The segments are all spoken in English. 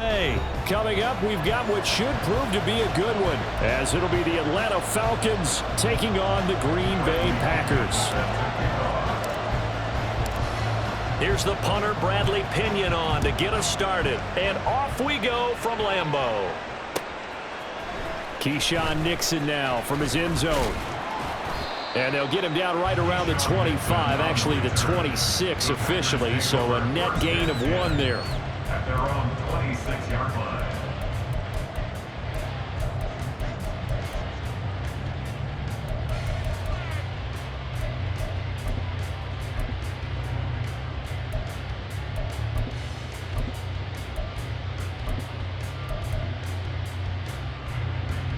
Hey, coming up, we've got what should prove to be a good one, as it'll be the Atlanta Falcons taking on the Green Bay Packers. Here's the punter, Bradley Pinion, on to get us started. And off we go from Lambeau. Keyshawn Nixon now from his end zone. And they'll get him down right around the 25, actually the 26 officially, so a net gain of 1 there. At their own 26-yard line.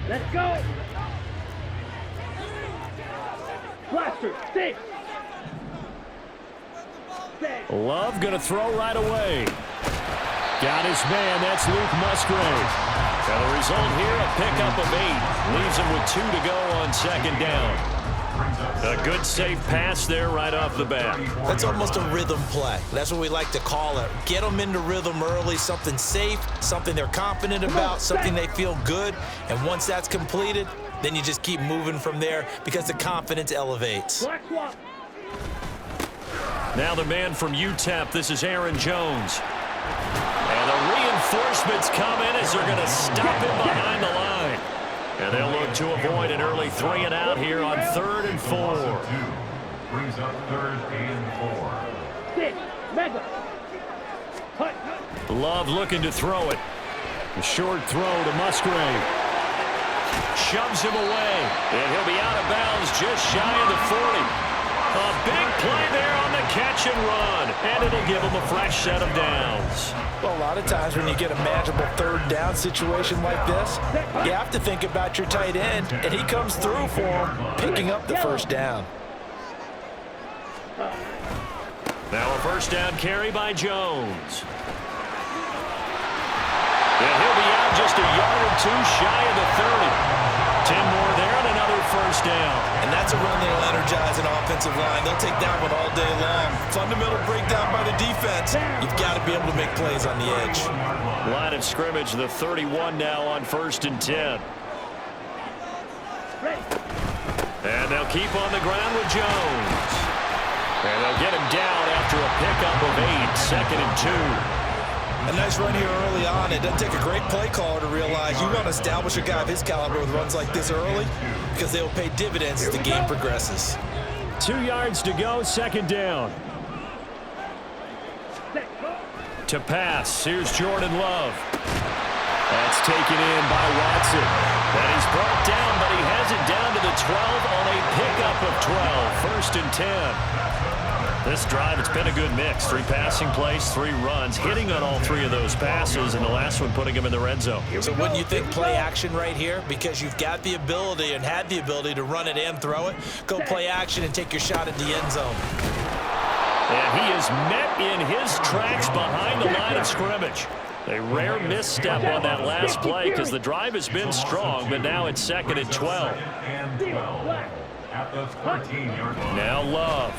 Let's go! Blaster, stay! Love going to throw right away. Got his man. That's Luke Musgrave. And the result here, a pickup of 8. Leaves him with 2 to go on second down. A good safe pass there right off the bat. That's almost a rhythm play. That's what we like to call it. Get them into rhythm early, something safe, something they're confident about, something they feel good. And once that's completed, then you just keep moving from there because the confidence elevates. Now the man from UTEP, this is Aaron Jones. And the reinforcements come in as they're going to stop him behind the line. And they'll look to avoid an early 3 and out here on 3rd and 4. Brings up 3rd and 4. Love looking to throw it. A short throw to Musgrave. Shoves him away. And he'll be out of bounds just shy of the 40. A big play there on the catch and run. And it'll give him a fresh set of downs. Well, a lot of times when you get a manageable 3rd down situation like this, you have to think about your tight end, and he comes through for him, picking up the 1st down. Now a 1st down carry by Jones. And he'll be out just a yard or 2 shy of the 30. 10 more there and another 1st down. And that's a run that'll energize an offensive line. They'll take that one all day long. Fundamental breakdown by the defense. You've got to be able to make plays on the edge. Line of scrimmage, the 31 now on 1st and 10. And they'll keep on the ground with Jones. And they'll get him down after a pickup of 8, 2nd and 2. A nice run here early on. It doesn't take a great play caller to realize you want to establish a guy of his caliber with runs like this early because they will pay dividends as the game progresses. 2 yards to go, 2nd down. To pass, here's Jordan Love. That's taken in by Watson. And he's brought down, but he has it down to the 12 on a pickup of 12. 1st and 10. This drive, it's been a good mix. 3 passing plays, 3 runs, hitting on all 3 of those passes, and the last one putting him in the red zone. So wouldn't you think play action right here? Because you've got the ability and had the ability to run it and throw it. Go play action and take your shot at the end zone. And he is met in his tracks behind the line of scrimmage. A rare misstep on that last play because the drive has been strong, but now it's 2nd and 12. At the 13-yard line. Now Love.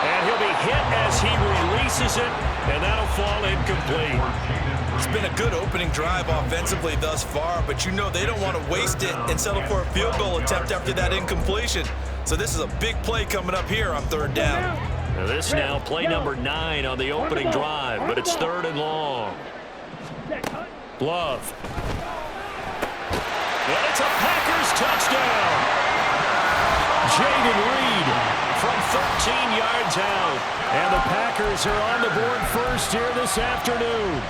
And he'll be hit as he releases it, and that'll fall incomplete. It's been a good opening drive offensively thus far, but you know they don't want to waste it and settle for a field goal attempt after that incompletion. So this is a big play coming up here on 3rd down. Now this now play number 9 on the opening drive, but it's 3rd and long. Love. And it's a Packers touchdown. Jaden Reed from 13 yards out. And the Packers are on the board first here this afternoon.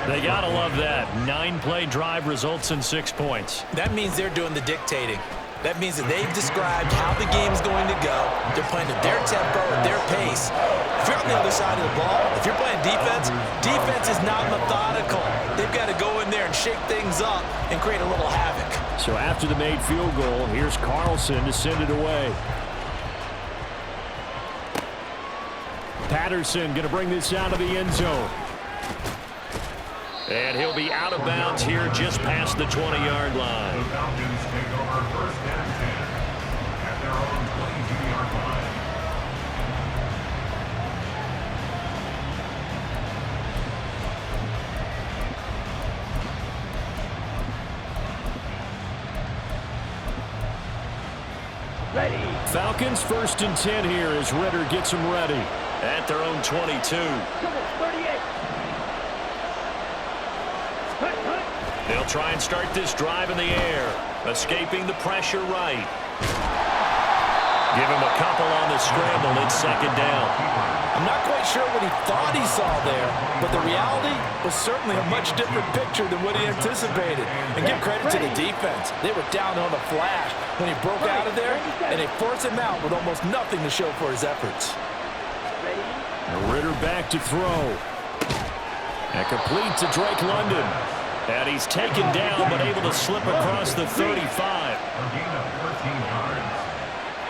They gotta love that. 9-play drive results in 6 points. That means they're doing the dictating. That means that they've described how the game's going to go. They're playing at their tempo, at their pace. If you're on the other side of the ball, if you're playing defense, defense is not methodical. They've got to go in there and shake things up and create a little havoc. So after the made field goal, here's Carlson to send it away. Patterson going to bring this out of the end zone. And he'll be out of bounds here just past the 20-yard line. The Falcons take over 1st and 10 at their own 22-yard Falcons 1st and 10 here as Ritter gets them ready. At their own 22. 38. They'll try and start this drive in the air. Escaping the pressure right. Give him a couple on the scramble. It's 2nd down. I'm not quite sure what he thought he saw there, but the reality was certainly a much different picture than what he anticipated. And give credit to the defense. They were down on a flash when he broke out of there, and they forced him out with almost nothing to show for his efforts. Ritter back to throw. And complete to Drake London. And he's taken down, but able to slip across the 35. A gain of 13 yards.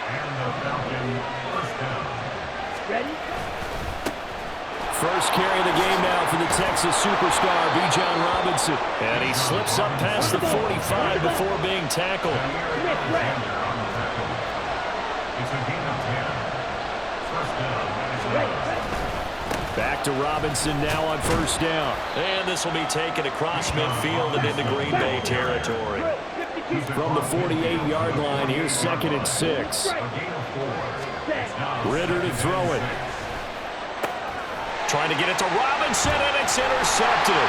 And the Falcon first down. Ready? First carry of the game now for the Texas superstar, Bijan Robinson. And he slips up past the 45 before being tackled. Alexander on the tackle. It's a gain of 10. First down. Back to Robinson now on 1st down. And this will be taken across midfield and into Green Bay territory. From the 48-yard line, here's 2nd and 6. A gain of 4. Ritter to throw it. Trying to get it to Robinson, and it's intercepted.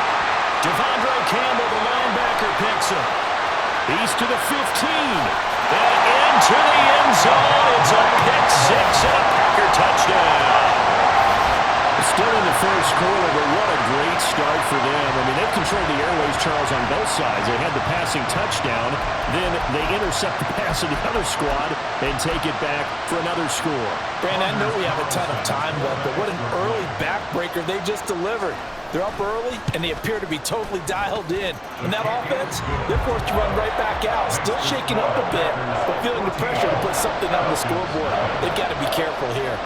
Devondre Campbell, the linebacker, picks him. He's to the 15. And into the end zone. It's a pick 6 and a Packer touchdown. Still in the first quarter, but what a great start for them. I mean, they've controlled the airways, Charles, on both sides. They had the passing touchdown, then they intercept the pass of the other squad and take it back for another score. Brandon, I know we have a ton of time left, but what an early backbreaker they just delivered. They're up early, and they appear to be totally dialed in. And that offense, they're forced to run right back out, still shaking up a bit, but feeling the pressure to put something on the scoreboard. They've got to be careful here.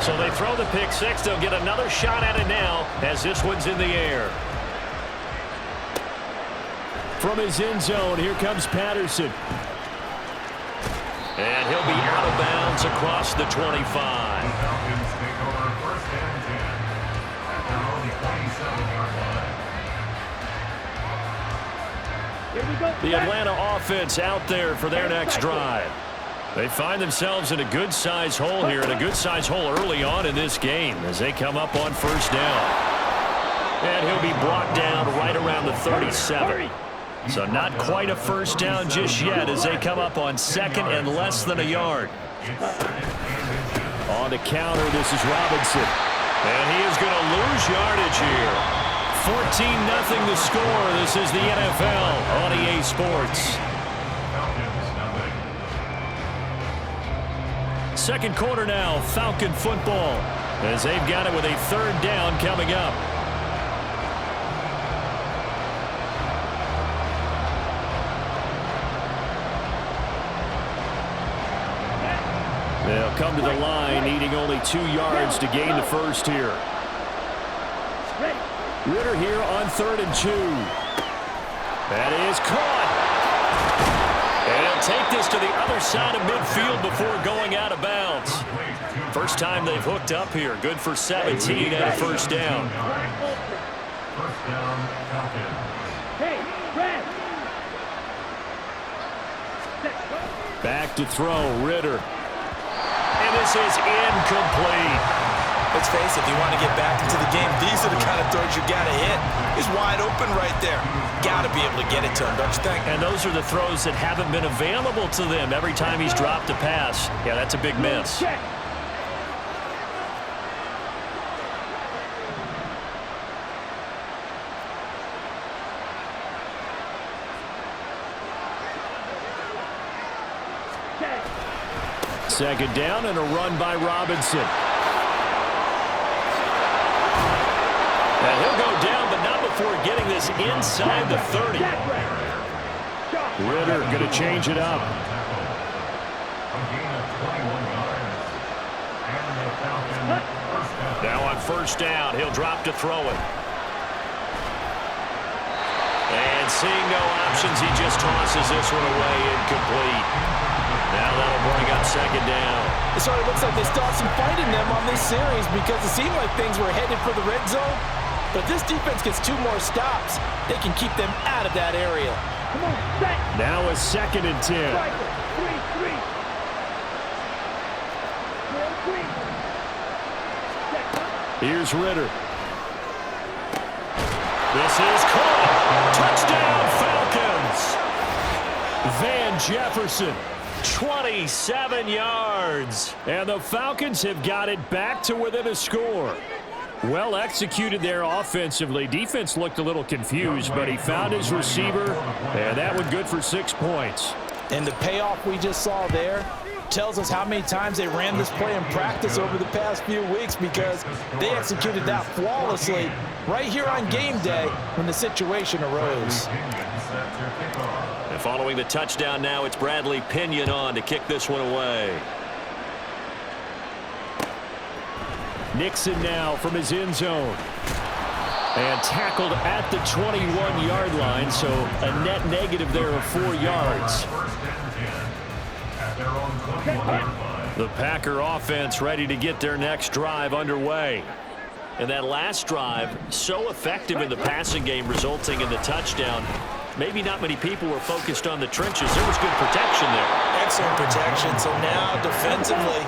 So they throw the pick 6. They'll get another shot at it now as this one's in the air. From his end zone, here comes Patterson. And he'll be out of bounds across the 25. Falcons take over 1st and 10 at their own 27-yard line. Here we go. The Atlanta offense out there for their next drive. They find themselves in a good-sized hole here, and a good-sized hole early on in this game as they come up on 1st down. And he'll be brought down right around the 37. So not quite a 1st down just yet as they come up on 2nd and less than a yard. On the counter, this is Robinson. And he is going to lose yardage here. 14-0 the score. This is the NFL on EA Sports. Second quarter now, Falcon football, as they've got it with a 3rd down coming up. They'll come to the line, needing only 2 yards to gain the first here. Ritter here on 3rd and 2. That is caught. And he'll take this to the other side of midfield before going out of bounds. First time they've hooked up here. Good for 17 and a 1st down. First down, Falcons. Hey, Brad. Back to throw, Ritter. And this is incomplete. Let's face it, if you want to get back into the game, these are the kind of throws you got to hit. He's wide open right there. Got to be able to get it to him, don't you think? And those are the throws that haven't been available to them every time he's dropped a pass. Yeah, that's a big miss. Check. Second down and a run by Robinson. And he'll go down, but not before getting this inside the 30. Ritter going to change it up. A gain of 21 yards. And the Falcons first down. Now on 1st down, he'll drop to throw it. And seeing no options, he just tosses this one away, incomplete. Now that'll bring up 2nd down. It sort of looks like they still have some fight in them on this series because it seemed like things were headed for the red zone. But this defense gets 2 more stops. They can keep them out of that area. Come on, set. Now a 2nd and 10. Striker, 3. Here's Ritter. This is caught. Touchdown, Falcons. Van Jefferson, 27 yards. And the Falcons have got it back to within a score. Well executed there offensively. Defense looked a little confused, but he found his receiver, and that one good for 6 points. And the payoff we just saw there tells us how many times they ran this play in practice over the past few weeks, because they executed that flawlessly right here on game day when the situation arose. And following the touchdown now, it's Bradley Pinion on to kick this one away. Nixon now from his end zone. And tackled at the 21-yard line, so a net negative there of 4 yards. The Packer offense ready to get their next drive underway. And that last drive, so effective in the passing game, resulting in the touchdown. Maybe not many people were focused on the trenches. There was good protection there. Excellent protection. So now defensively,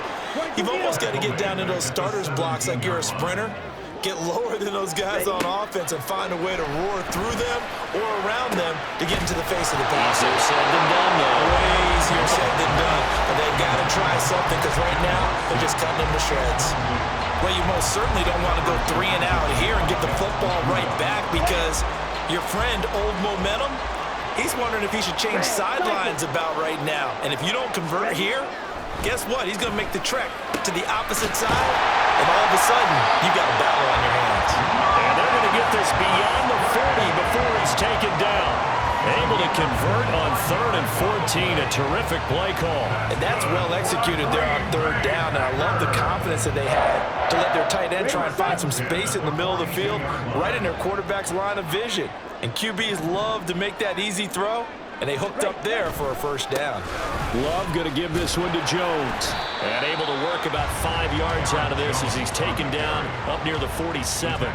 you've almost got to get down into those starters blocks like you're a sprinter. Get lower than those guys on offense and find a way to roar through them or around them to get into the face of the passer. Easier said than done, though. Way easier said than done. But they've got to try something, because right now they're just cutting them to shreds. Well, you most certainly don't want to go 3 and out here and get the football right back, because your friend, Old Momentum, he's wondering if he should change sidelines about right now. And if you don't convert here, guess what? He's going to make the trek to the opposite side, and all of a sudden, you got a battle on your hands. And they're going to get this beyond the 40 before he's taken down. Able to convert on 3rd and 14. A terrific play call. And that's well executed there on 3rd down. And I love the confidence that they had to let their tight end try and find some space in the middle of the field, right in their quarterback's line of vision. And QBs love to make that easy throw, and they hooked up there for a 1st down. Love going to give this one to Jones. And able to work about 5 yards out of this as he's taken down up near the 47.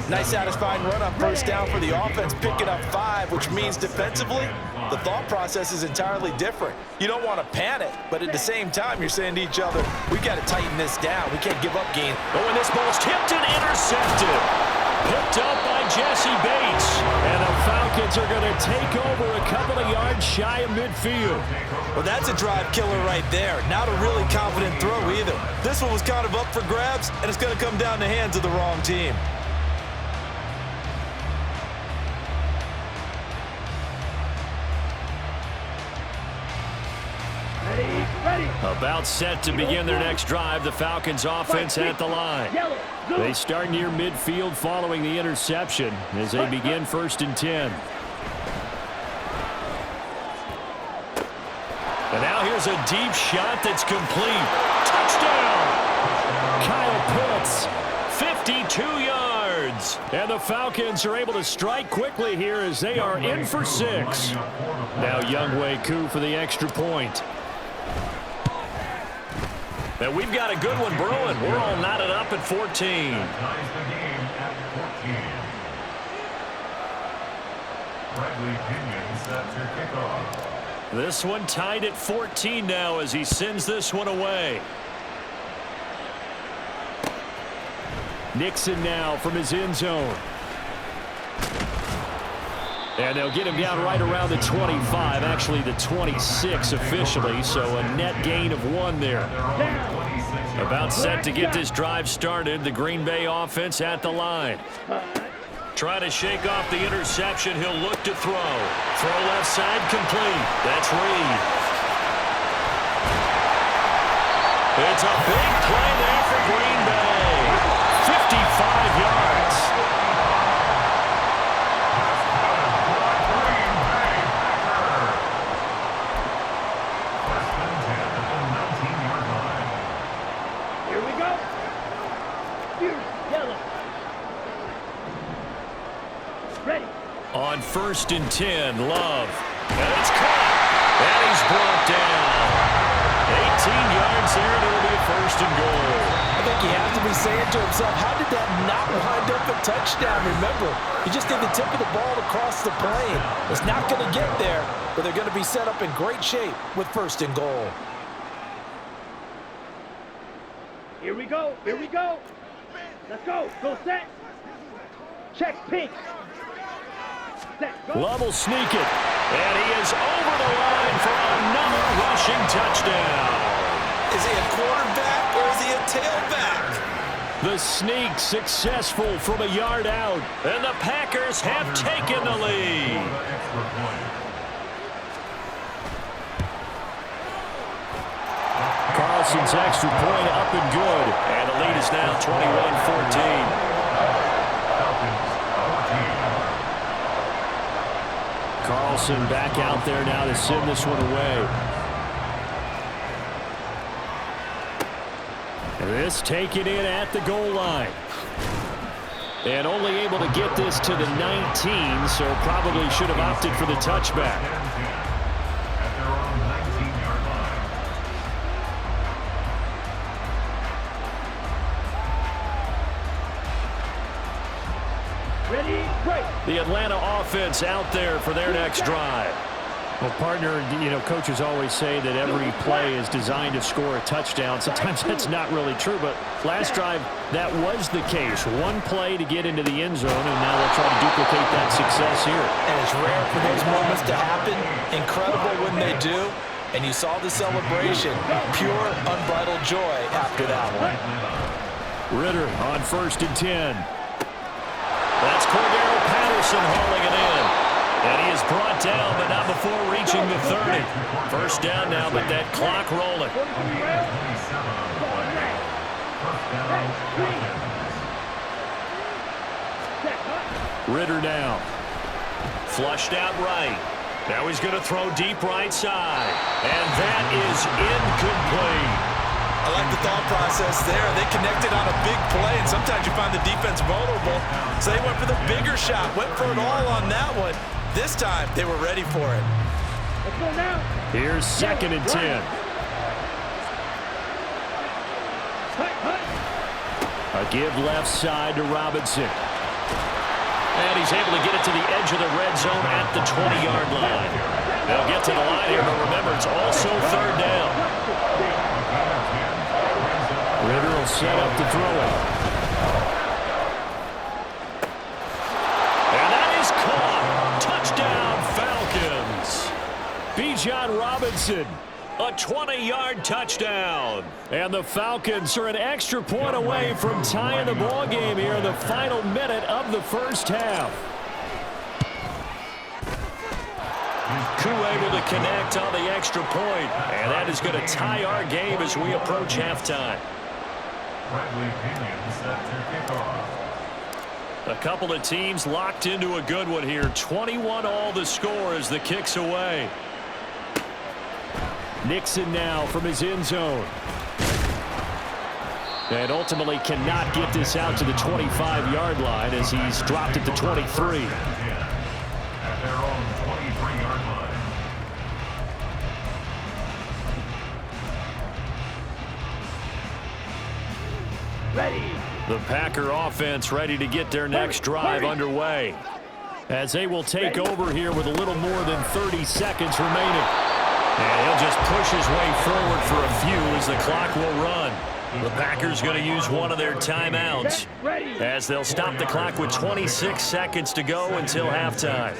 Nice satisfying run on 1st down for the offense, picking up 5, which means defensively, the thought process is entirely different. You don't want to panic, but at the same time, you're saying to each other, we've got to tighten this down. We can't give up gains. Oh, and this ball's tipped and intercepted. Picked up by Jesse Bates. And the Falcons are going to take over a couple of yards shy of midfield. Well, that's a drive killer right there. Not a really confident throw either. This one was kind of up for grabs, and it's going to come down the hands of the wrong team. About set to begin their next drive, the Falcons offense at the line. They start near midfield following the interception as they begin 1st and 10. And now here's a deep shot that's complete. Touchdown! Kyle Pitts, 52 yards. And the Falcons are able to strike quickly here as they are in for 6. Now Younghoe Koo for the extra point. And we've got a good one brewing. We're all knotted up at 14. This one tied at 14 now as he sends this one away. Nixon now from his end zone. And they'll get him down right around the 25, actually the 26 officially, so a net gain of 1 there. About set to get this drive started, the Green Bay offense at the line. Trying to shake off the interception, he'll look to throw. Throw left side complete. That's Reed. It's a big play there for Green Bay. 55 yards. On 1st and 10, Love. And it's caught. And he's brought down. 18 yards there, and it'll be a 1st and goal. I think he has to be saying to himself, how did that not wind up a touchdown? Remember, he just did the tip of the ball across the plane. It's not going to get there, but they're going to be set up in great shape with 1st and goal. Here we go. Here we go. Let's go. Go set. Check pink. Set. Go. Love will sneak it. And he is over the line for another rushing touchdown. Is he a quarterback or is he a tailback? The sneak successful from a yard out. And the Packers have taken the lead. Carlson's extra point up and good. And the lead is now 21-14. Carlson back out there now to send this one away. And this taken in at the goal line. And only able to get this to the 19, so probably should have opted for the touchback. At their own 19-yard line. Ready, break. The Atlanta offense out there for their next drive. Well, partner, coaches always say that every play is designed to score a touchdown. Sometimes that's not really true, but last drive, that was the case. One play to get into the end zone, and now they'll try to duplicate that success here. And it's rare for those moments to happen. Incredible when they do. And you saw the celebration. Pure, unbridled joy after that one. Ritter on 1st and 10. That's Cordero Patterson hauling it in. And he is brought down, but not before reaching the 30. First down now, but that clock rolling. Ritter now. Flushed out right. Now he's going to throw deep right side. And that is incomplete. I like the thought process there. They connected on a big play, and sometimes you find the defense vulnerable. So they went for the bigger shot, went for it all on that one. This time, they were ready for it. Let's go now. Here's 2nd and 10. A give left side to Robinson. And he's able to get it to the edge of the red zone at the 20-yard line. They'll get to the line here, but remember, it's also 3rd down. Ritter will set up to throw it. And that is caught. Touchdown, Falcons. Bijan Robinson, a 20-yard touchdown. And the Falcons are an extra point away from tying the ball game here in the final minute of the first half. Koo able to connect on the extra point, and that is going to tie our game as we approach halftime. A couple of teams locked into a good one here. 21 all the score as the kick's away. Nixon now from his end zone. And ultimately cannot get this out to the 25-yard line as he's dropped it to 23. At their own 23-yard line. Ready. The Packer offense ready to get their next drive underway. As they will take over here with a little more than 30 seconds remaining. And he'll just push his way forward for a few as the clock will run. The Packers going to use one of their timeouts as they'll stop the clock with 26 seconds to go until halftime.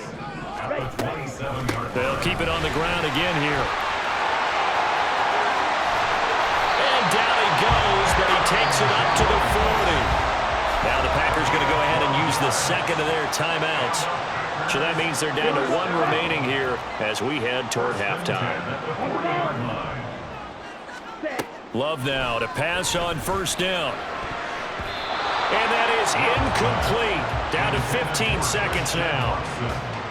They'll keep it on the ground again here. And down he goes, but he takes it up to the 40. Now the Packers going to go ahead and use the second of their timeouts. So that means they're down to one remaining here as we head toward halftime. Love now to pass on 1st down. And that is incomplete. Down to 15 seconds now.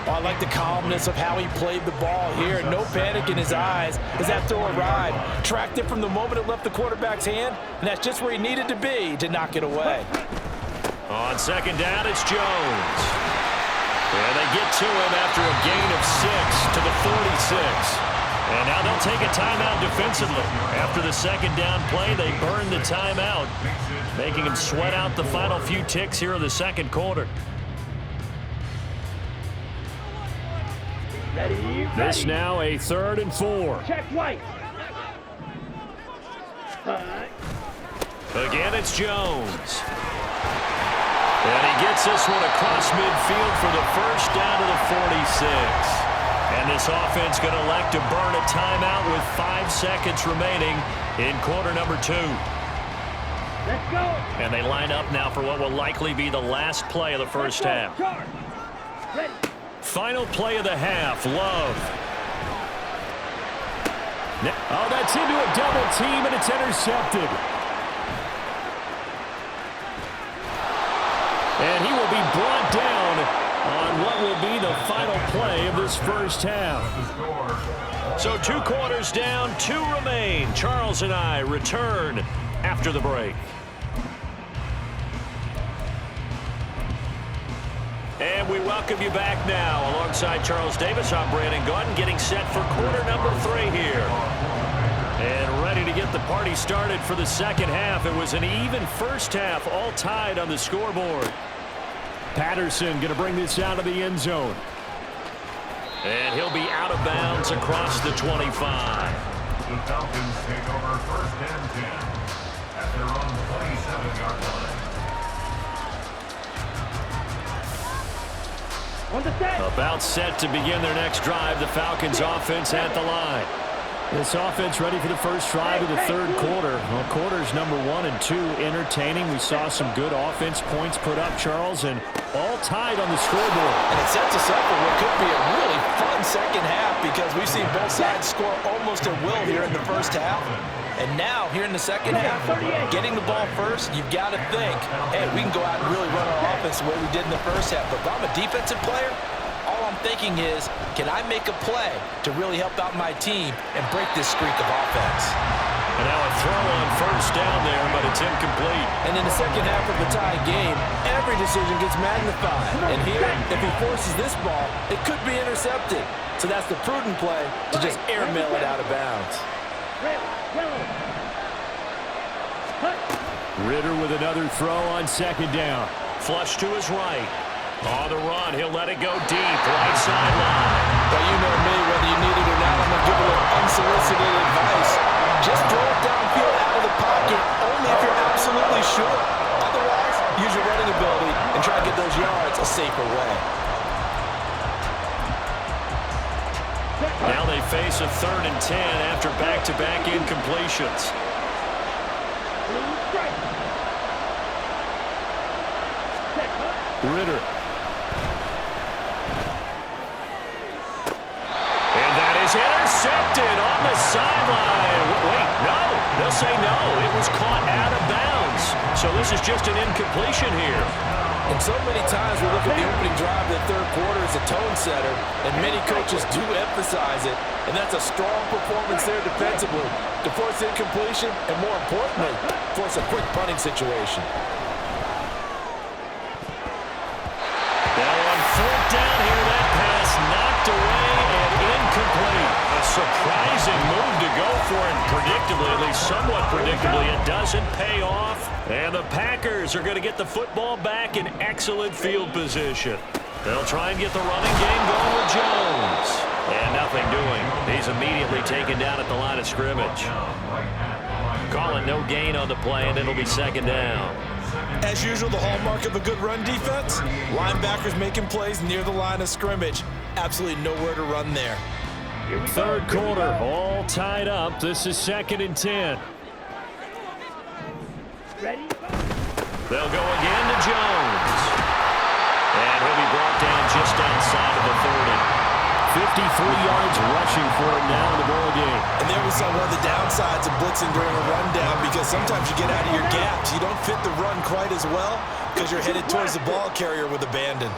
Oh, I like the calmness of how he played the ball here. No panic in his eyes as that throw arrived. Tracked it from the moment it left the quarterback's hand, and that's just where he needed to be to knock it away. On 2nd down, it's Jones. And they get to him after a gain of 6 to the 46. And now they'll take a timeout defensively. After the 2nd down play, they burn the timeout, making him sweat out the final few ticks here in the 2nd quarter. Ready. This now a 3rd and 4. Check white. Again, it's Jones. And he gets this one across midfield for the first down to the 46. And this offense going to elect to burn a timeout with 5 seconds remaining in quarter number 2. Let's go. And they line up now for what will likely be the last play of the first half. Charge. Ready. Final play of the half, Love. Oh, that's into a double team, and it's intercepted. And he will be brought down on what will be the final play of this first half. So 2 quarters down, 2 remain. Charles and I return after the break. And we welcome you back now. Alongside Charles Davis, I'm Brandon Gordon, getting set for quarter number 3 here. And ready to get the party started for the second half. It was an even first half, all tied on the scoreboard. Patterson going to bring this out of the end zone. And he'll be out of bounds across the 25. The Falcons take over first and 10 at their own 27-yard line. On the set. About set to begin their next drive. The Falcons offense at the line. This offense ready for the first drive of the third quarter. Well, quarters number 1 and 2 entertaining. We saw some good offense points put up, Charles, and all tied on the scoreboard. And it sets us up for what could be a really fun second half because we've seen both sides score almost at will here in the first half. And now, here in the second half, getting the ball first, you've got to think, hey, we can go out and really run our offense the way we did in the first half. But if I'm a defensive player, all I'm thinking is, can I make a play to really help out my team and break this streak of offense? And now a throw on first down there, but it's incomplete. And in the second half of the tie game, every decision gets magnified. And here, if he forces this ball, it could be intercepted. So that's the prudent play to just airmail it out of bounds. Ritter with another throw on second down. Flush to his right. On the run, he'll let it go deep, right sideline. Well, you know me, whether you need it or not, I'm going to give a little unsolicited advice. Just throw it downfield out of the pocket, only if you're absolutely sure. Otherwise, use your running ability and try to get those yards a safer way. Now they face a 3rd and 10 after back-to-back incompletions. Ritter. And that is intercepted on the sideline. Wait, no. They'll say no. It was caught out of bounds. So this is just an incompletion here. And so many times we look at the opening drive of the third quarter as a tone setter, and many coaches do emphasize it, and that's a strong performance there defensively to force incompletion and, more importantly, force a quick punting situation. Now on 4th down here, that pass knocked away and incomplete. A surprising move to go for it, predictably, at least somewhat predictably, it doesn't pay off. And the Packers are going to get the football back in excellent field position. They'll try and get the running game going with Jones. And nothing doing. He's immediately taken down at the line of scrimmage. Calling no gain on the play, and it'll be second down. As usual, the hallmark of a good run defense, linebackers making plays near the line of scrimmage. Absolutely nowhere to run there. Third quarter, all tied up. This is 2nd and 10. Ready? They'll go again to Jones. And he'll be brought down just outside of the 30. 53 yards rushing for him now in the ball game. And there we saw one of the downsides of blitzing during a rundown because sometimes you get out of your gaps. You don't fit the run quite as well because you're headed towards the ball carrier with abandon.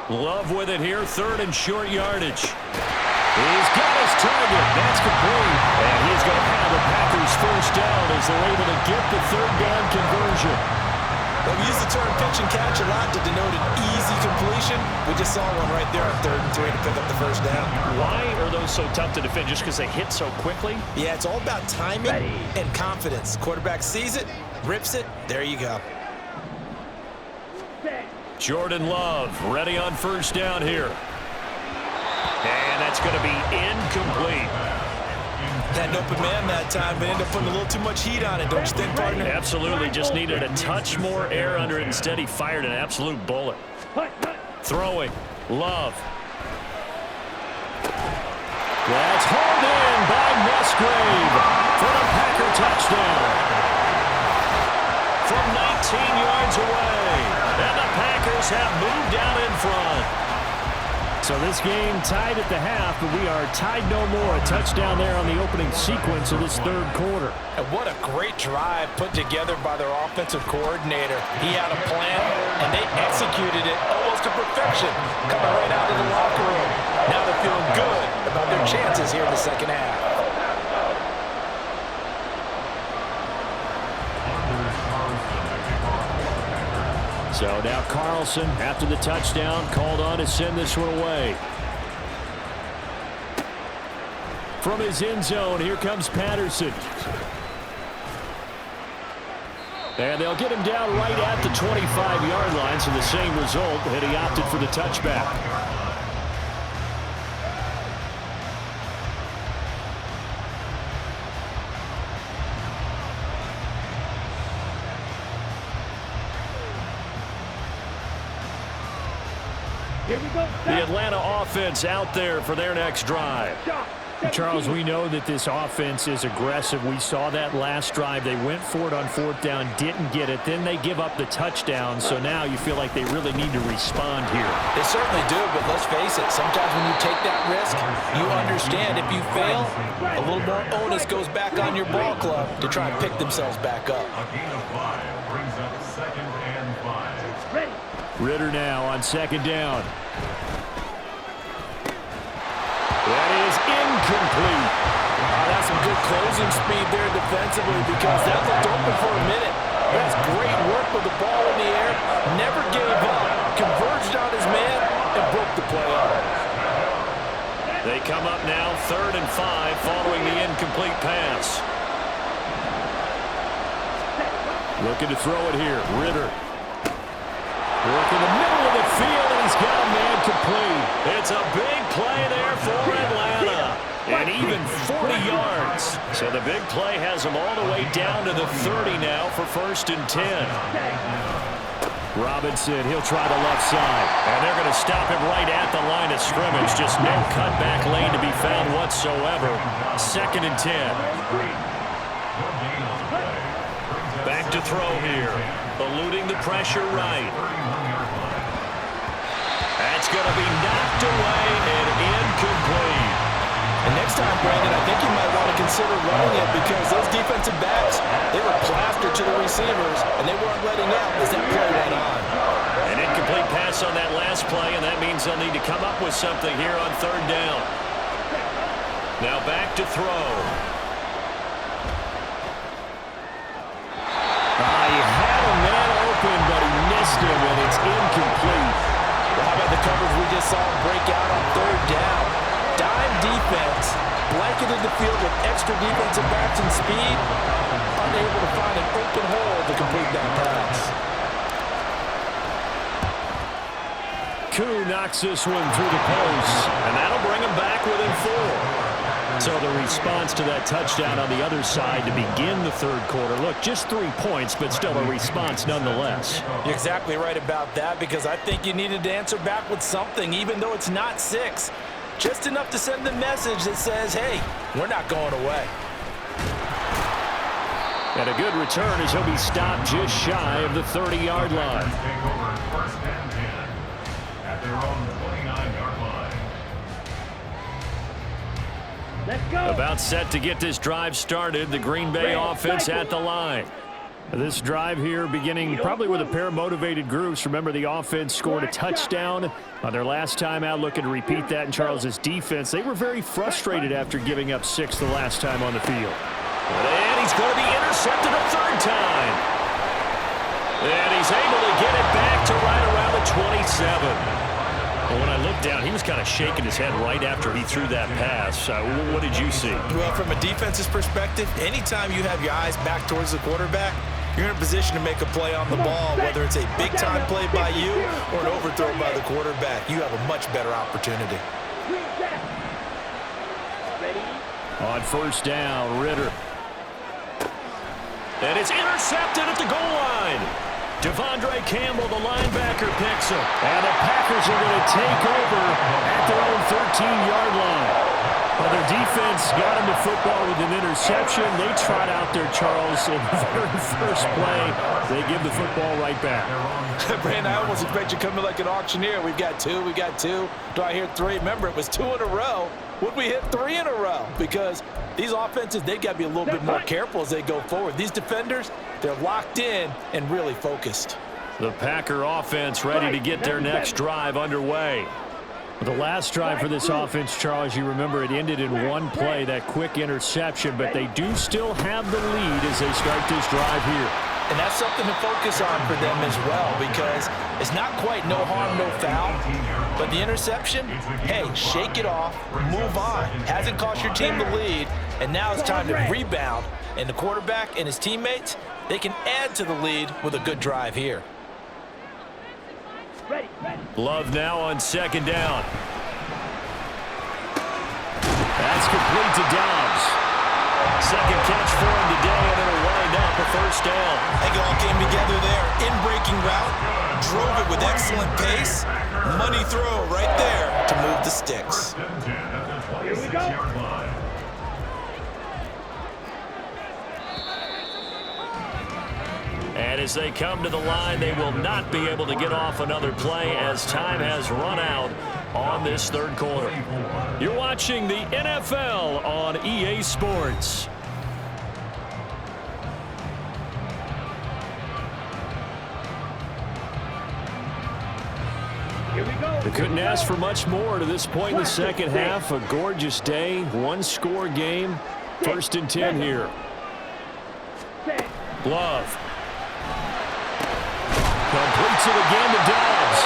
Love with it here, 3rd and short yardage. He's got his target. That's complete. And he's going to have the Packers first down as they're able to get the 3rd down conversion. Well, we use the term pitch and catch a lot to denote an easy completion. We just saw one right there on 3rd and 3 to pick up the first down. Why are those so tough to defend? Just because they hit so quickly? Yeah, it's all about timing and confidence. Quarterback sees it, rips it, there you go. Jordan Love ready on first down here. And that's going to be incomplete. Had an open man that time, but ended up putting a little too much heat on it, don't you think, partner? Absolutely. Just needed a touch more air under it. Instead, he fired an absolute bullet. Throwing. Love. That's hauled in by Musgrave for the Packer touchdown. From 19 yards away. And the Packers have moved out in front. So this game tied at the half, but we are tied no more. A touchdown there on the opening sequence of this third quarter. And what a great drive put together by their offensive coordinator. He had a plan, and they executed it almost to perfection, coming right out of the locker room. Now they're feeling good about their chances here in the second half. So now Carlson, after the touchdown, called on to send this one away. From his end zone, here comes Patterson. And they'll get him down right at the 25-yard line, so the same result, and he opted for the touchback. The Atlanta offense out there for their next drive. Charles, We know that this offense is aggressive. We saw that last drive. They went for it on fourth down, didn't get it. Then they give up the touchdown. So now you feel like they really need to respond here. They certainly do, but let's face it. Sometimes when you take that risk, you understand if you fail, a little more onus goes back on your ball club to try and pick themselves back up. A gain of 5 brings up 2nd and 5. ready. Ritter now on second down. That is incomplete. That's some good closing speed there defensively because that looked open for a minute. That's great work with the ball in the air. Never gave up. Converged on his man and broke the play up. They come up now 3rd and 5 following the incomplete pass. Looking to throw it here. Ritter. Work in the middle of the field, and he's got a man complete. It's a big play there for Atlanta. And even 40 yards. So the big play has them all the way down to the 30 now for 1st and 10. Robinson, he'll try the left side. And they're going to stop him right at the line of scrimmage. Just no cutback lane to be found whatsoever. 2nd and 10. Back to throw here. Eluding the pressure right. That's going to be knocked away and incomplete. And next time, Brandon, I think you might want to consider running it because those defensive backs, they were plastered to the receivers, and they weren't letting out as that play went on. An incomplete pass on that last play, and that means they'll need to come up with something here on 3rd down. Now back to throw. He had a man open, but he missed him, and it's incomplete. Well, how about the coverage we just saw him break out on 3rd down? Dime defense, blanketed the field with extra defensive backs and speed, unable to find an open hole to complete that pass. Koo knocks this one through the post, And that'll bring him back within 4. so the response to that touchdown on the other side to begin the third quarter. Look, just 3 points, but still a response nonetheless. You're exactly right about that because I think you needed to answer back with something, even though it's not 6. Just enough to send the message that says, hey, we're not going away. And a good return as he'll be stopped just shy of the 30-yard line. Take over 1st and 10 at their own 29-yard line. Let's go. About set to get this drive started. The Green Bay offense at the line. This drive here beginning probably with a pair of motivated groups. Remember, the offense scored a touchdown on their last time out, looking to repeat that in Charles's defense. They were very frustrated after giving up 6 the last time on the field. And he's going to be intercepted a 3rd time. And he's able to get it back to right around the 27. Well, when I looked down, he was kind of shaking his head right after he threw that pass. What did you see? Well, from a defense's perspective, anytime you have your eyes back towards the quarterback, you're in a position to make a play on the ball, whether it's a big-time play by you or an overthrow by the quarterback. You have a much better opportunity. Ready, On first down, Ritter. And it's intercepted at the goal line. Devondre Campbell, the linebacker, picks him. And the Packers are going to take over at their own 13-yard line. Well, their defense got him the football with an interception. They trot out there, Charles, in the very first play. They give the football right back. Brandon, I almost expect you coming like an auctioneer. We've got two. Do I hear three? Remember, it was 2 in a row. Would we hit 3 in a row? Because these offenses, they got to be a little bit more careful as they go forward. These defenders, they're locked in and really focused. The Packer offense ready to get their next drive underway. The last drive for this offense, Charles, you remember it ended in one play, that quick interception, but they do still have the lead as they start this drive here. And that's something to focus on for them as well, because it's not quite no harm, no foul, but the interception, hey, shake it off, move on. Hasn't cost your team the lead, and now it's time to rebound. And the quarterback and his teammates, they can add to the lead with a good drive here. Love now on second down. That's complete to Dobbs. Second catch for him today, and it'll wind up a first down. I think it all came together there. In-breaking route, drove it with excellent pace. Money throw right there to move the sticks. Here we go. And as they come to the line, they will not be able to get off another play as time has run out on this third quarter. You're watching the NFL on EA Sports. They couldn't ask for much more to this point in the second half. A gorgeous day, one-score game. 1st and 10 here. Love. Completes it again to Dobbs.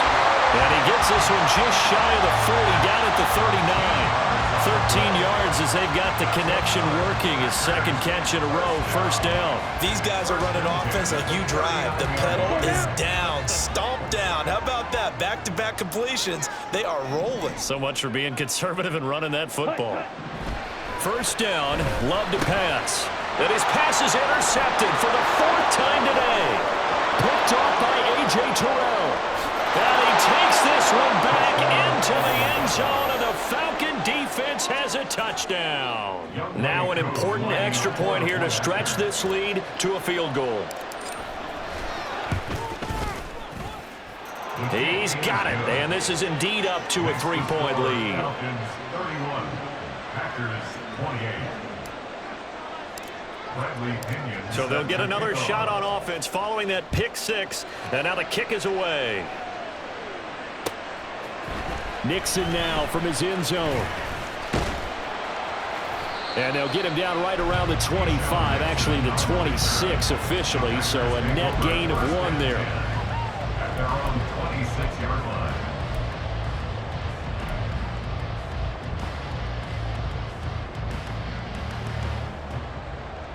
And he gets this one just shy of the 40, down at the 39. 13 yards as they've got the connection working. His second catch in a row, first down. These guys are running offense like you drive. The pedal is down, stomp down. How about that? Back-to-back completions. They are rolling. So much for being conservative and running that football. First down, Love to pass. And his pass is intercepted for the 4th time today. Picked off by A.J. Terrell. And he takes this one back into the end zone, and the Falcon defense has a touchdown. Now an important extra point here to stretch this lead to a field goal. He's got it, and this is indeed up to a 3-point lead. Falcons 31, Packers 28. So they'll get another shot on offense following that pick 6, and now the kick is away. Nixon now from his end zone. And they'll get him down right around the 25, actually the 26 officially, so a net gain of 1 there. At their own 26-yard line.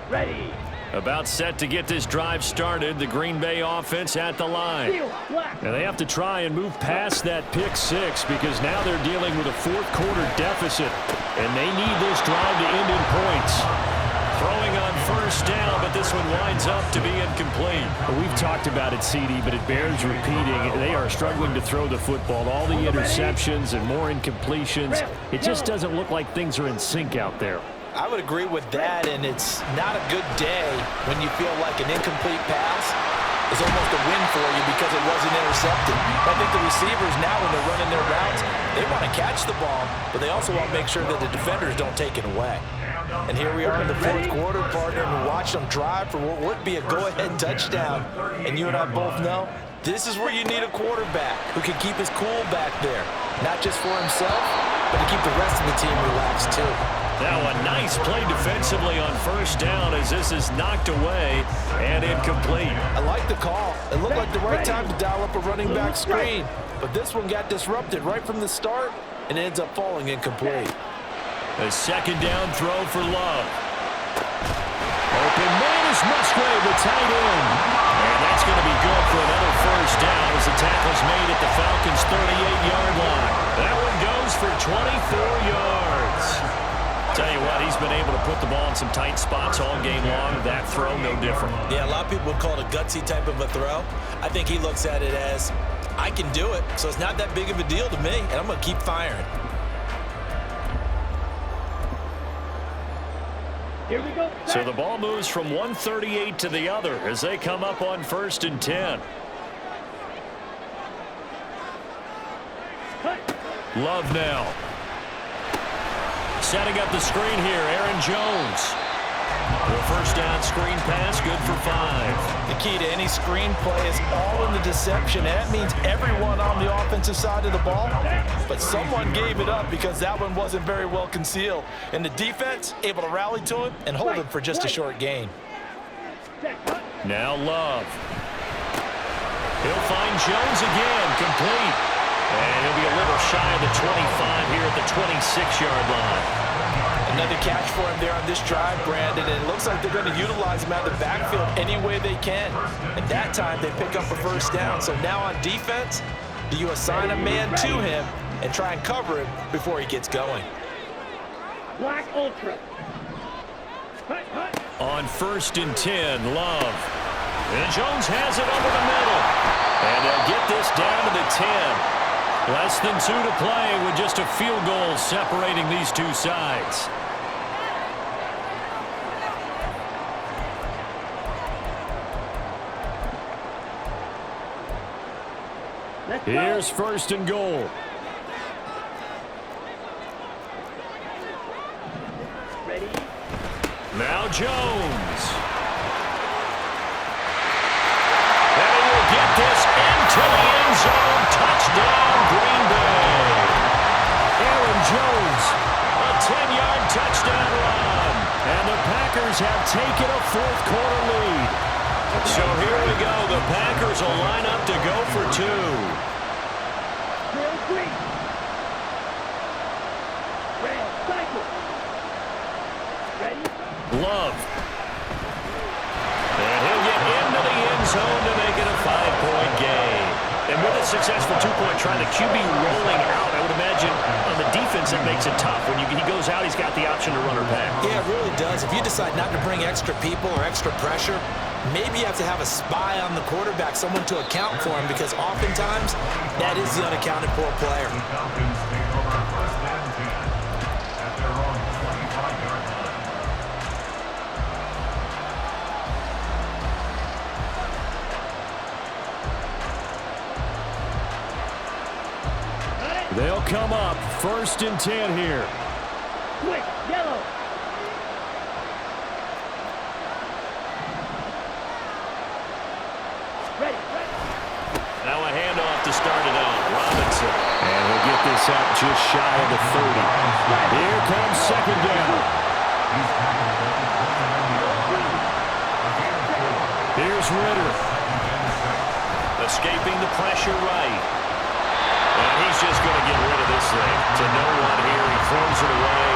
Ready. About set to get this drive started. The Green Bay offense at the line. And they have to try and move past that pick 6 because now they're dealing with a 4th quarter deficit. And they need this drive to end in points. Throwing on first down, but this one winds up to be incomplete. Well, we've talked about it, CD, but it bears repeating. They are struggling to throw the football. All the interceptions and more incompletions. It just doesn't look like things are in sync out there. I would agree with that, and it's not a good day when you feel like an incomplete pass is almost a win for you because it wasn't intercepted. I think the receivers now, when they're running their routes, they want to catch the ball, but they also want to make sure that the defenders don't take it away. And here we are in the 4th quarter, partner, and we watch them drive for what would be a go-ahead touchdown. And you and I both know this is where you need a quarterback who can keep his cool back there, not just for himself, but to keep the rest of the team relaxed too. Now a nice play defensively on first down as this is knocked away and incomplete. I like the call. It looked like the right time to dial up a running back screen, but this one got disrupted right from the start and ends up falling incomplete. A second down throw for Love. Open man is Musgrave, the tight end. And that's going to be good for another first down as the tackle's made at the Falcons' 38-yard line. That one goes for 24 yards. Tell you what, he's been able to put the ball in some tight spots all game long. That throw, no different. Yeah, a lot of people would call it a gutsy type of a throw. I think he looks at it as, I can do it, so it's not that big of a deal to me, and I'm going to keep firing. Here we go. So the ball moves from 138 to the other as they come up on 1st and 10. Love now. Setting up the screen here, Aaron Jones. The first down screen pass, good for 5. The key to any screen play is all in the deception. That means everyone on the offensive side of the ball, but someone gave it up because that one wasn't very well concealed. And the defense able to rally to him and hold him for just a short gain. Now Love. He'll find Jones again, complete. And he'll be a little shy of the 25 here at the 26-yard line. Another catch for him there on this drive, Brandon, and it looks like they're going to utilize him out of the backfield any way they can. And that time they pick up a first down. So now on defense, do you assign a man to him and try and cover him before he gets going? Black Ultra. On 1st and 10, Love. And Jones has it over the middle. And they'll get this down to the 10. Less than 2 to play with just a field goal separating these two sides. Here's 1st and goal. Ready? Now Jones. And he will get this into the end zone. Touchdown, Green Bay. Aaron Jones, a 10-yard touchdown run. And the Packers have taken a 4th quarter lead. So here we go. The Packers will line up to go for 2. Drill 3. Red cycle. Ready? Love. And he'll get into the end zone to make it a 5-point game. And with a successful 2-point try, the QB rolling out, I would imagine on the defense that makes it tough. When he goes out, he's got the option to run or pass. Yeah, it really does. If you decide not to bring extra people or extra pressure, maybe you have to have a spy on the quarterback, someone to account for him, because oftentimes that is the unaccounted for player. The Falcons take over 1st and 10 at their own 25-yard line. They'll come up 1st and 10 here. Quick, yellow. Ready. Now a handoff to start it out. Robinson. And he'll get this out just shy of the 30. Here comes 2nd down. Here's Ritter. Escaping the pressure right. And he's just going to get rid of this thing. To no one here. He throws it away.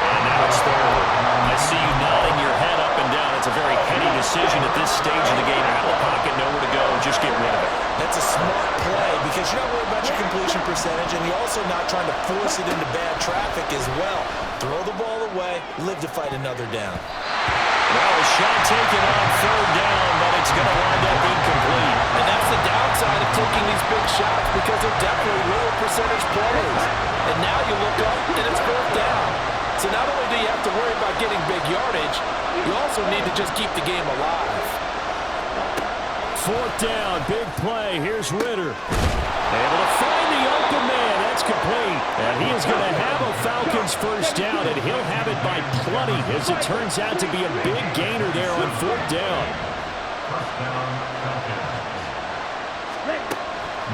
And now it's 3rd. I see you nodding your head up and down. It's a very heady decision at this stage of the game. Out of the pocket, nowhere to go. Just get rid of it. That's a smart play because you're not worried about your completion percentage, and you're also not trying to force it into bad traffic as well. Throw the ball away, live to fight another down. Well, a shot taken on 3rd down, but it's going to wind up incomplete. And that's the downside of taking these big shots because they're definitely lower percentage plays. And now you look up, and it's 4th down. So not only do you have to worry about getting big yardage, you also need to just keep the game alive. 4th down, big play. Here's Ritter. Able to find the open man. That's complete. And he is going to have a Falcons first down, and he'll have it by plenty as it turns out to be a big gainer there on 4th down. First down, Falcons.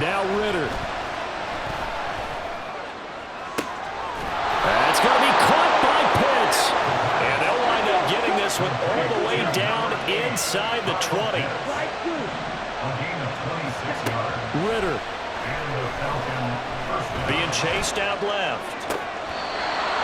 Now Ritter. That's going to be caught by Pitts. And they'll wind up getting this one all the way down inside the 20. A gain of 26 yards. Ritter. And the Falcon first down. Being chased out left.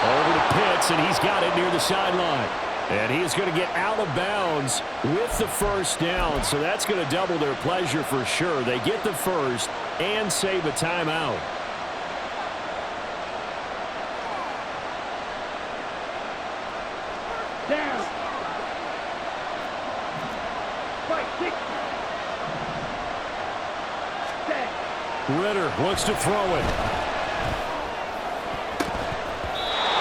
Over to Pitts, and he's got it near the sideline. And he is going to get out of bounds with the first down, so that's going to double their pleasure for sure. They get the first and save a timeout. Ritter looks to throw it.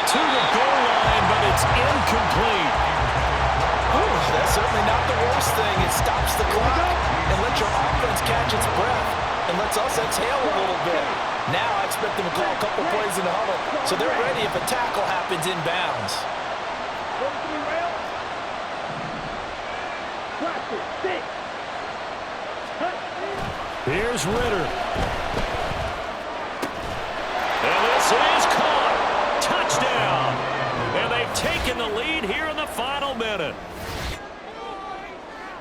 To the goal line, but it's incomplete. Ooh, that's certainly not the worst thing. It stops the clock and lets your offense catch its breath and lets us exhale a little bit. Now I expect them to call a couple plays in the huddle, so they're ready if a tackle happens inbounds. Here's Ritter. And this is caught. Touchdown. And they've taken the lead here in the final minute.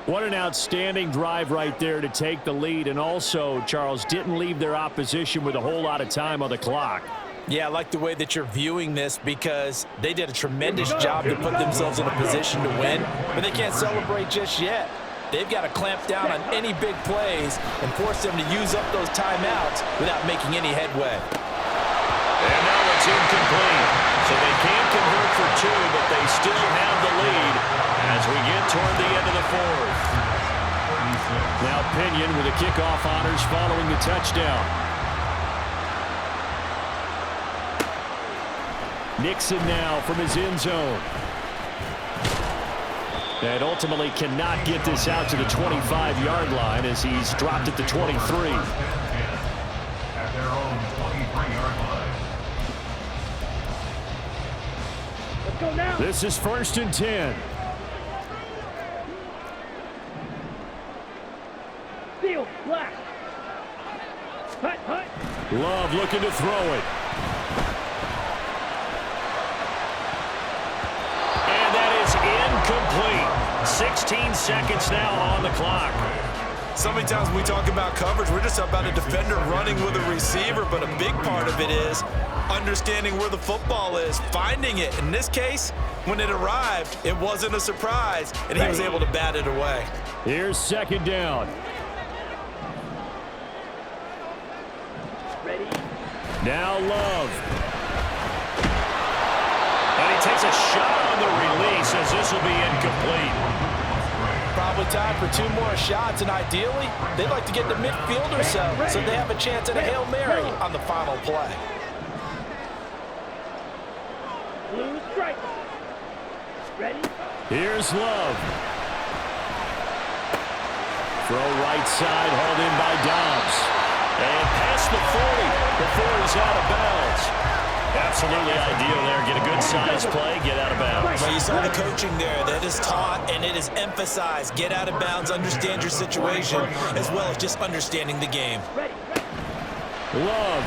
What an outstanding drive right there to take the lead. And also, Charles, didn't leave their opposition with a whole lot of time on the clock. Yeah, I like the way that you're viewing this because they did a tremendous job to put themselves in a position to win, but they can't celebrate just yet. They've got to clamp down on any big plays and force them to use up those timeouts without making any headway. And now it's incomplete. So they can't convert for two, but they still have the lead as we get toward the end of the fourth. Now Pinion with the kickoff honors following the touchdown. Nixon now from his end zone. And ultimately cannot get this out to the 25-yard line as he's dropped at the 23. At their own 23-yard line. Let's go now. This is 1st and 10. Steal, black. Hut, hut. Love looking to throw it. And that is incomplete. 16 seconds now on the clock. So many times when we talk about coverage, we're just about a defender running with a receiver, but a big part of it is understanding where the football is, finding it. In this case, when it arrived, it wasn't a surprise, and he was able to bat it away. Here's 2nd down. Ready. Now Love. And he takes a shot on the release as this will be incomplete. Probably time for 2 more shots, and ideally, they'd like to get the midfield or so they have a chance at a Hail Mary on the final play. Blue strike. Ready. Here's Love. Throw right side, hauled in by Dobbs. And past the 40 before he's out of bounds. Absolutely ideal there. Get a good size play, get out of bounds. Well, you saw the coaching there. That is taught and it is emphasized. Get out of bounds, understand your situation, as well as just understanding the game. Love.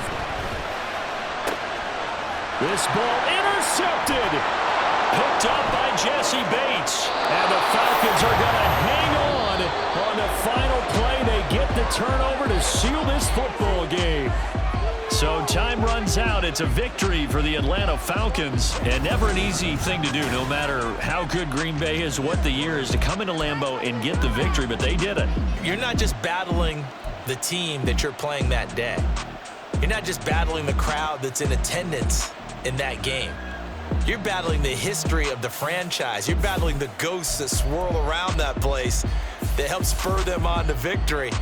This ball intercepted. Picked up by Jesse Bates. And the Falcons are going to hang on the final play. They get the turnover to seal this football game. So time runs out. It's a victory for the Atlanta Falcons. And never an easy thing to do, no matter how good Green Bay is, what the year is, to come into Lambeau and get the victory. But they did it. You're not just battling the team that you're playing that day. You're not just battling the crowd that's in attendance in that game. You're battling the history of the franchise. You're battling the ghosts that swirl around that place that help spur them on to victory.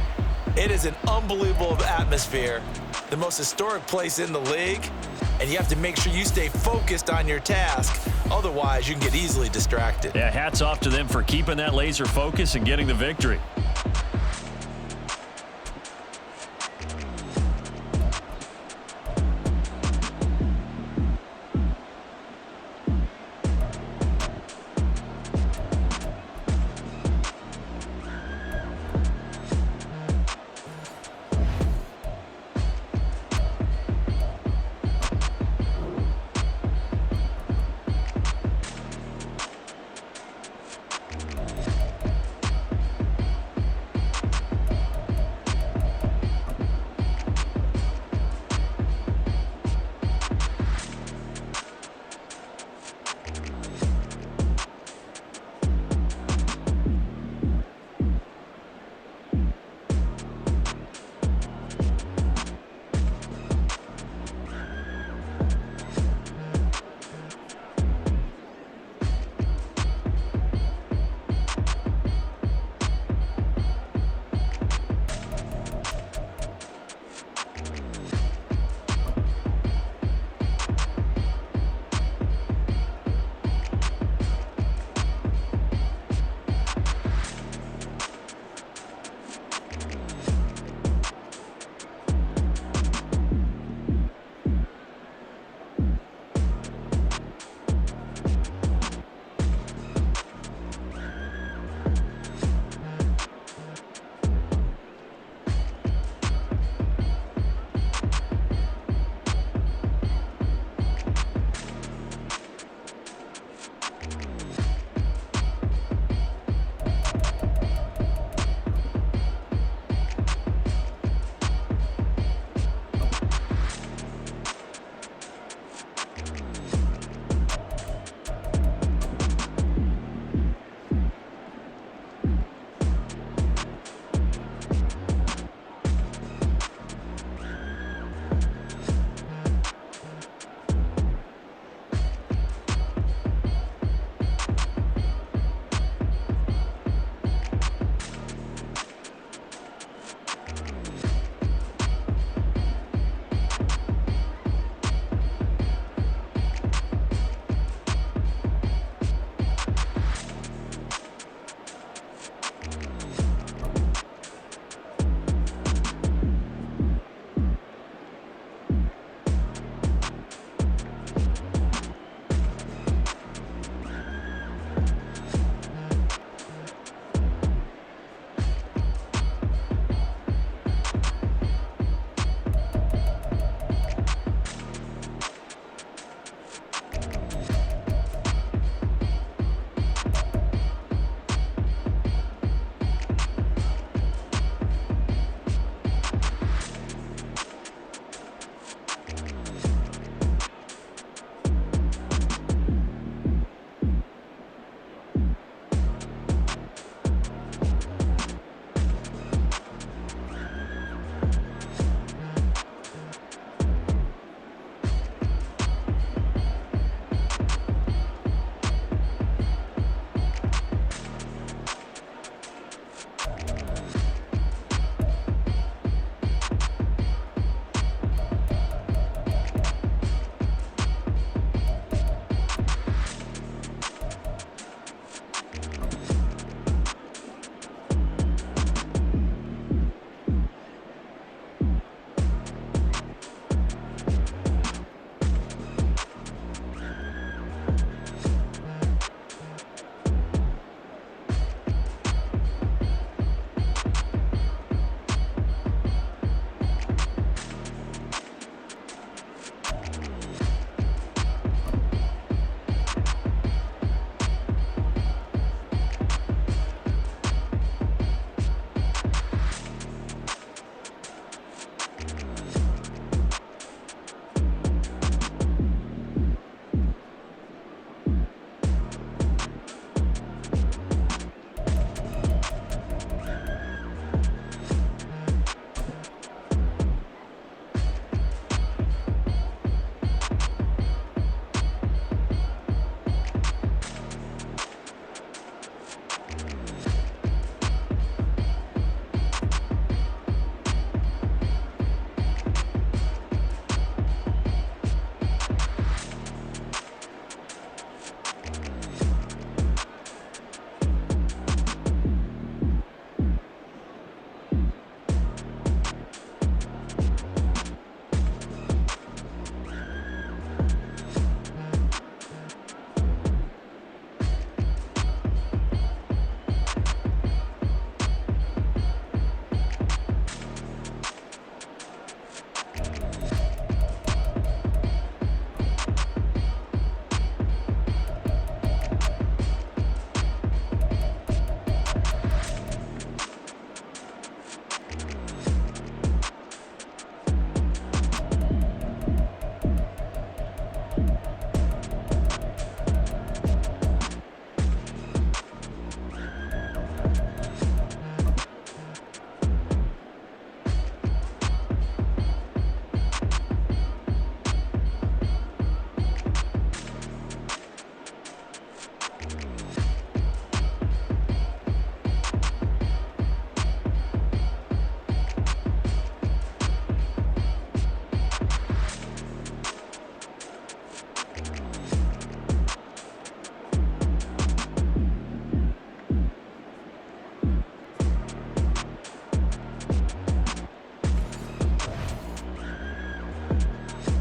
It is an unbelievable atmosphere, the most historic place in the league, and you have to make sure you stay focused on your task. Otherwise, you can get easily distracted. Yeah, hats off to them for keeping that laser focus and getting the victory.